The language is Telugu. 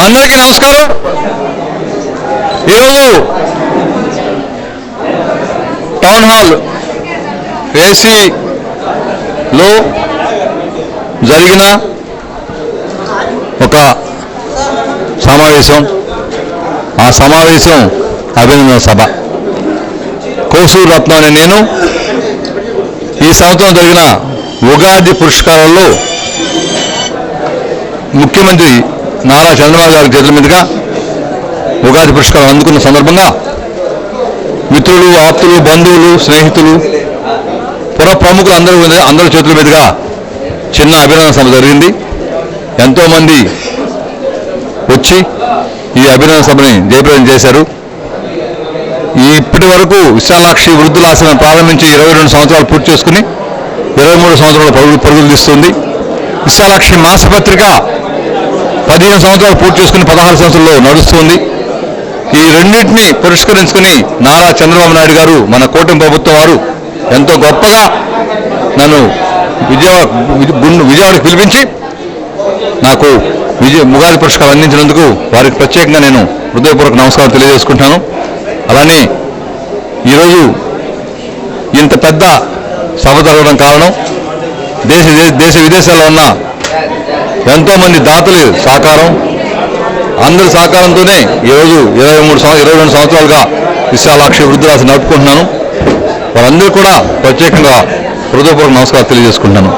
అందరికీ నమస్కారం. ఈరోజు టౌన్ హాల్ ఏసీలో జరిగిన ఒక సమావేశం, ఆ సమావేశం అభినందన సభ. కోసూరు రత్నం అనే నేను ఈ సంవత్సరం జరిగిన ఉగాది పురస్కారాల్లో ముఖ్యమంత్రి నారా చంద్రబాబు గారి చేతుల మీదుగా ఉగాది పురస్కారం అందుకున్న సందర్భంగా మిత్రులు, ఆప్తులు, బంధువులు, స్నేహితులు, పుర ప్రముఖులు అందరి చేతుల మీదుగా చిన్న అభినందన సభ జరిగింది. ఎంతోమంది వచ్చి ఈ అభినందన సభని జయప్రదం చేశారు. ఇప్పటి వరకు విశాలాక్షి వృద్ధులాశ్రమం ప్రారంభించి 22 సంవత్సరాలు పూర్తి చేసుకుని 23 సంవత్సరాల పరుగులు తీస్తుంది. విశాలాక్షి మాసపత్రిక 15 సంవత్సరాలు పూర్తి చేసుకుని 16 సంవత్సరాల్లో నడుస్తుంది. ఈ రెండింటినీ పురస్కరించుకుని నారా చంద్రబాబు నాయుడు గారు, మన కూటమి ప్రభుత్వం వారు ఎంతో గొప్పగా నన్ను విజయవాడకి పిలిపించి నాకు ఉగాది పురస్కారం అందించినందుకు వారికి ప్రత్యేకంగా నేను హృదయపూర్వక నమస్కారం తెలియజేసుకుంటాను. అలానే ఈరోజు ఇంత పెద్ద సభ జరగడం కారణం దేశ విదేశాల్లో ఉన్న ఎంతోమంది దాతలు సహకారం, అందరి సహకారంతోనే ఈరోజు 22 సంవత్సరాలుగా విశాలాక్షి వృద్ధులాశ్రమం నడుపుకుంటున్నాను. వారందరూ కూడా ప్రత్యేకంగా హృదయపూర్వక నమస్కారం తెలియజేసుకుంటున్నాను.